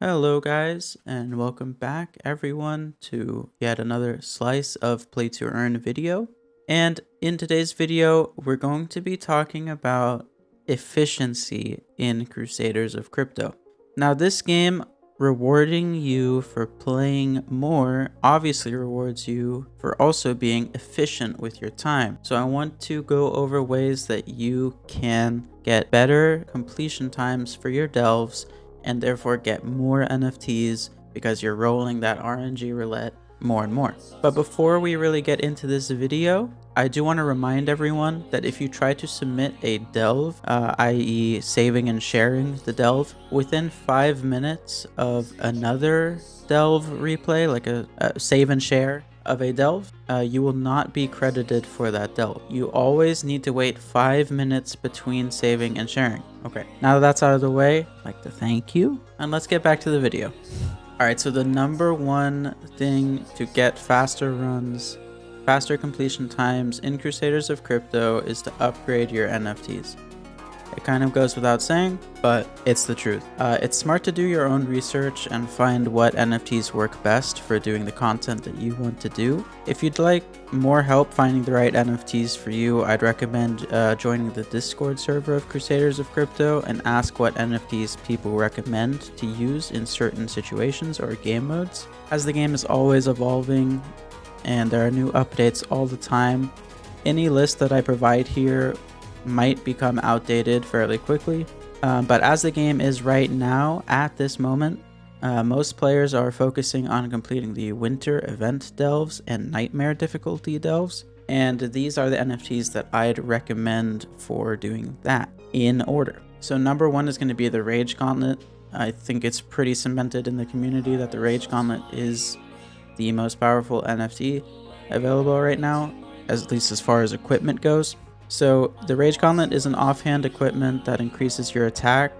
Hello guys, and welcome back everyone to yet another slice of play to earn video. And in today's video, we're going to be talking about efficiency in Crusaders of Crypto. Now this game, rewarding you for playing more, obviously rewards you for also being efficient with your time. So I want to go over ways that you can get better completion times for your delves and therefore get more NFTs because you're rolling that RNG roulette more and more. But before we really get into this video, I do want to remind everyone that if you try to submit a delve, i.e. saving and sharing the delve, within 5 minutes of another delve replay, like a save and share of a delve, you will not be credited for that delve. You always need to wait 5 minutes between saving and sharing. Okay, now that that's out of the way, I'd like to thank you, and let's get back to the video. Alright, so the number one thing to get faster runs, faster completion times in Crusaders of Crypto is to upgrade your NFTs. It kind of goes without saying, but it's the truth. It's smart to do your own research and find what NFTs work best for doing the content that you want to do. If you'd like more help finding the right NFTs for you, I'd recommend joining the Discord server of Crusaders of Crypto and ask what NFTs people recommend to use in certain situations or game modes. As the game is always evolving and there are new updates all the time, any list that I provide here might become outdated fairly quickly, but as the game is right now, at this moment, most players are focusing on completing the winter event delves and nightmare difficulty delves, and these are the NFTs that I'd recommend for doing that in order. So number one is going to be the Rage Gauntlet. I think it's pretty cemented in the community that the Rage Gauntlet is the most powerful NFT available right now, at least as far as equipment goes. So the Rage Gauntlet is an offhand equipment that increases your attack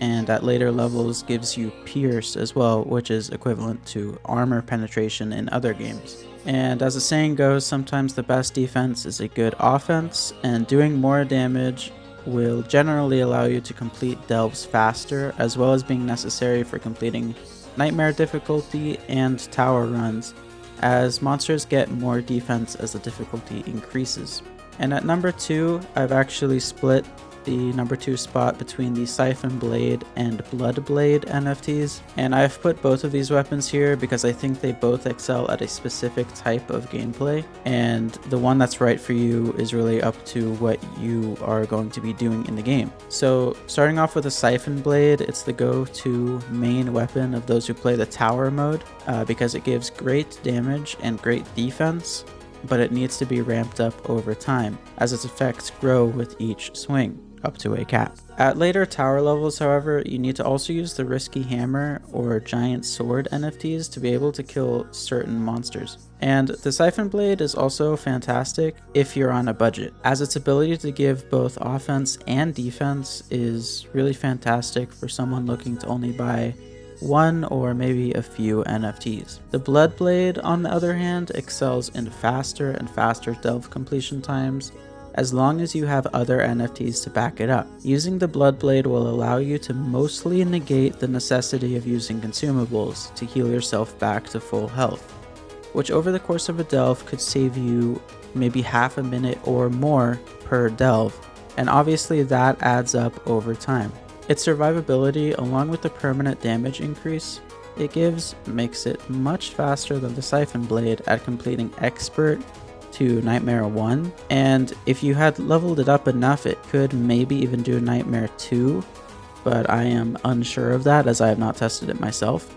and at later levels gives you Pierce as well, which is equivalent to armor penetration in other games. And as the saying goes, sometimes the best defense is a good offense, and doing more damage will generally allow you to complete delves faster, as well as being necessary for completing nightmare difficulty and tower runs, as monsters get more defense as the difficulty increases. And at number 2, I've actually split the number 2 spot between the Siphon Blade and Blood Blade NFTs. And I've put both of these weapons here because I think they both excel at a specific type of gameplay. And the one that's right for you is really up to what you are going to be doing in the game. So starting off with the Siphon Blade, it's the go-to main weapon of those who play the tower mode because it gives great damage and great defense, but it needs to be ramped up over time as its effects grow with each swing, up to a cap. At later tower levels, however, you need to also use the Risky Hammer or Giant Sword NFTs to be able to kill certain monsters. And the Siphon Blade is also fantastic if you're on a budget, as its ability to give both offense and defense is really fantastic for someone looking to only buy one or maybe a few NFTs. The Blood Blade, on the other hand, excels in faster and faster delve completion times, as long as you have other NFTs to back it up. Using the Blood Blade will allow you to mostly negate the necessity of using consumables to heal yourself back to full health, which over the course of a delve could save you maybe half a minute or more per delve, and obviously that adds up over time. Its survivability, along with the permanent damage increase it gives, makes it much faster than the Siphon Blade at completing Expert to Nightmare 1, and if you had leveled it up enough, it could maybe even do Nightmare 2, but I am unsure of that as I have not tested it myself.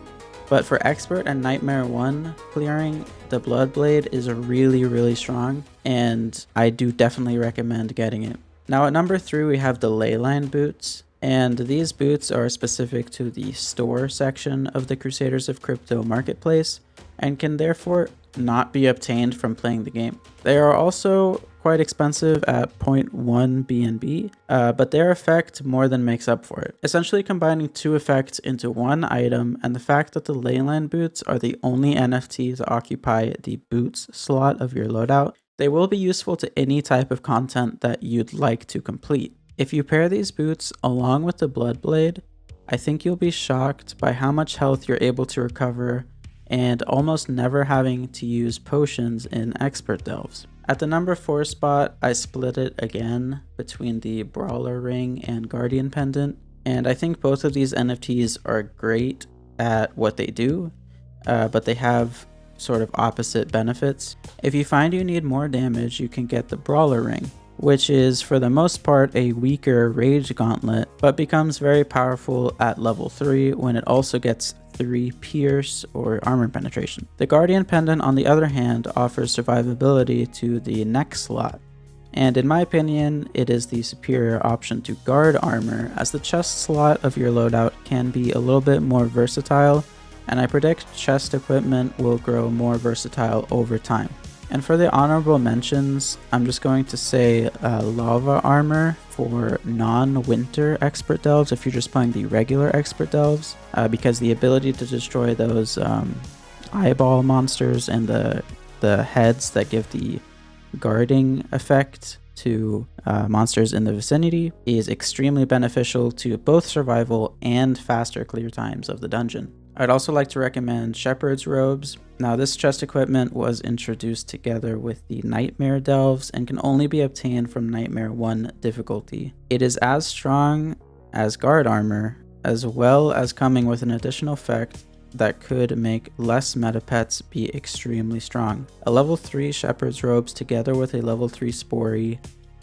But for Expert and Nightmare 1 clearing, the Blood Blade is really strong, and I do definitely recommend getting it. Now at number 3 we have the Leyline Boots. And these boots are specific to the store section of the Crusaders of Crypto marketplace and can therefore not be obtained from playing the game. They are also quite expensive at 0.1 BNB, but their effect more than makes up for it. Essentially combining two effects into one item, and the fact that the Leyline Boots are the only NFT to occupy the boots slot of your loadout, they will be useful to any type of content that you'd like to complete. If you pair these boots along with the Blood Blade, I think you'll be shocked by how much health you're able to recover and almost never having to use potions in expert delves. At the number 4 spot, I split it again between the Brawler ring and Guardian Pendant, and I think both of these NFTs are great at what they do, but they have sort of opposite benefits. If you find you need more damage, you can get the Brawler ring, which is for the most part a weaker rage gauntlet, but becomes very powerful at level 3 when it also gets 3 pierce or armor penetration. The Guardian Pendant, on the other hand, offers survivability to the neck slot, and in my opinion it is the superior option to guard armor, as the chest slot of your loadout can be a little bit more versatile, and I predict chest equipment will grow more versatile over time. And for the honorable mentions, I'm just going to say lava armor for non-winter expert delves if you're just playing the regular expert delves, because the ability to destroy those eyeball monsters and the heads that give the guarding effect to monsters in the vicinity is extremely beneficial to both survival and faster clear times of the dungeon. I'd also like to recommend Shepherd's Robes. Now, this chest equipment was introduced together with the Nightmare Delves and can only be obtained from Nightmare 1 difficulty. It is as strong as guard armor, as well as coming with an additional effect that could make less meta pets be extremely strong. A level 3 Shepherd's Robes together with a level 3 Spory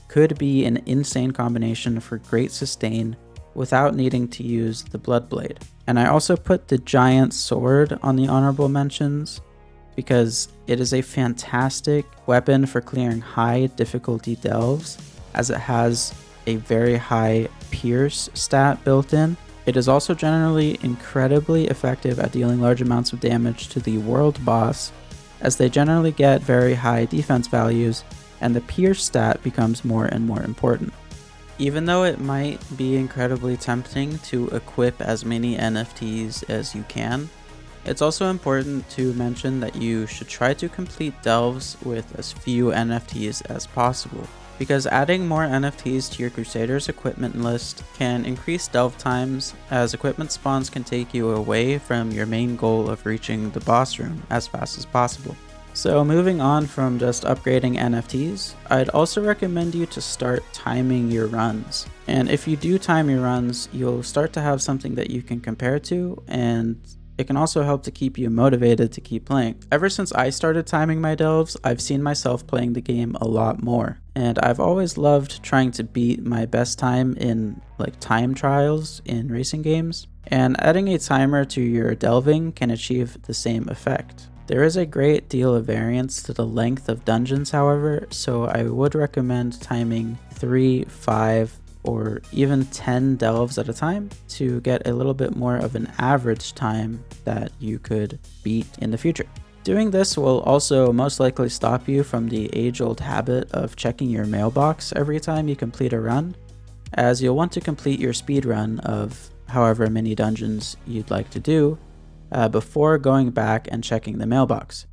could be an insane combination for great sustain without needing to use the Bloodblade. And I also put the Giant Sword on the honorable mentions because it is a fantastic weapon for clearing high difficulty delves, as it has a very high pierce stat built in. It is also generally incredibly effective at dealing large amounts of damage to the world boss, as they generally get very high defense values, and the pierce stat becomes more and more important. Even though it might be incredibly tempting to equip as many NFTs as you can, it's also important to mention that you should try to complete delves with as few NFTs as possible, because adding more NFTs to your Crusaders equipment list can increase delve times, as equipment spawns can take you away from your main goal of reaching the boss room as fast as possible. So moving on from just upgrading NFTs, I'd also recommend you to start timing your runs. And if you do time your runs, you'll start to have something that you can compare to, and it can also help to keep you motivated to keep playing. Ever since I started timing my delves, I've seen myself playing the game a lot more. And I've always loved trying to beat my best time in time trials in racing games. And adding a timer to your delving can achieve the same effect. There is a great deal of variance to the length of dungeons, however, so I would recommend timing 3, 5, or even 10 delves at a time to get a little bit more of an average time that you could beat in the future. Doing this will also most likely stop you from the age-old habit of checking your mailbox every time you complete a run, as you'll want to complete your speed run of however many dungeons you'd like to do before going back and checking the mailbox.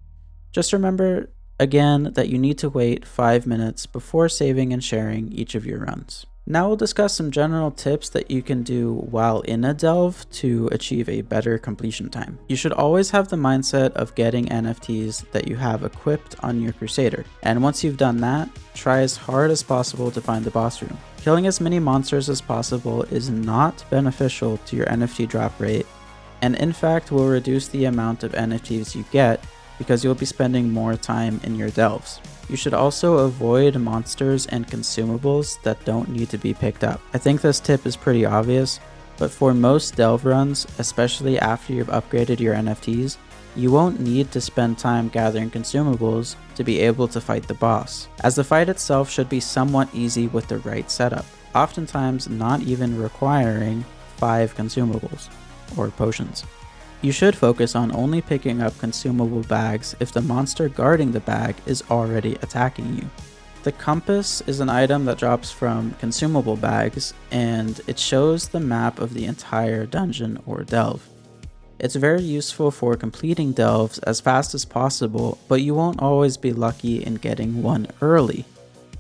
Just remember again that you need to wait 5 minutes before saving and sharing each of your runs. Now we'll discuss some general tips that you can do while in a delve to achieve a better completion time. You should always have the mindset of getting NFTs that you have equipped on your Crusader, and once you've done that, try as hard as possible to find the boss room. Killing as many monsters as possible is not beneficial to your NFT drop rate, and in fact will reduce the amount of NFTs you get because you'll be spending more time in your delves. You should also avoid monsters and consumables that don't need to be picked up. I think this tip is pretty obvious, but for most delve runs, especially after you've upgraded your NFTs, you won't need to spend time gathering consumables to be able to fight the boss, as the fight itself should be somewhat easy with the right setup, oftentimes not even requiring 5 consumables or potions. You should focus on only picking up consumable bags if the monster guarding the bag is already attacking you. The compass is an item that drops from consumable bags, and it shows the map of the entire dungeon or delve. It's very useful for completing delves as fast as possible, but you won't always be lucky in getting one early.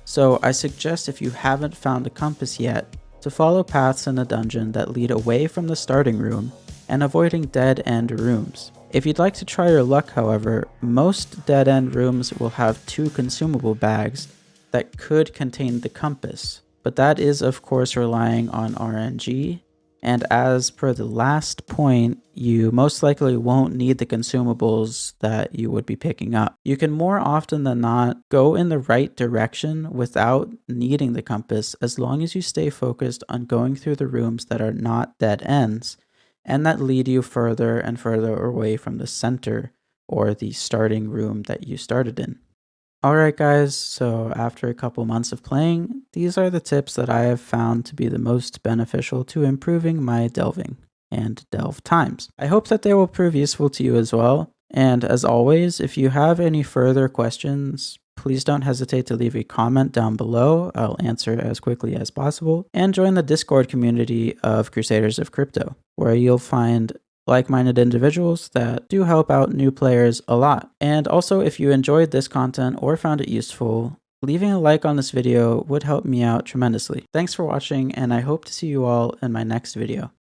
So I suggest, if you haven't found a compass yet, to follow paths in the dungeon that lead away from the starting room and avoiding dead-end rooms. If you'd like to try your luck, however, most dead-end rooms will have 2 consumable bags that could contain the compass, but that is of course relying on RNG, and as per the last point, you most likely won't need the consumables that you would be picking up. You can more often than not go in the right direction without needing the compass as long as you stay focused on going through the rooms that are not dead ends and that lead you further and further away from the center or the starting room that you started in. Alright guys, so after a couple months of playing, these are the tips that I have found to be the most beneficial to improving my delving and delve times. I hope that they will prove useful to you as well, and as always, if you have any further questions, please don't hesitate to leave a comment down below. I'll answer as quickly as possible, and join the Discord community of Crusaders of Crypto, where you'll find like-minded individuals that do help out new players a lot. And also, if you enjoyed this content or found it useful, leaving a like on this video would help me out tremendously. Thanks for watching, and I hope to see you all in my next video.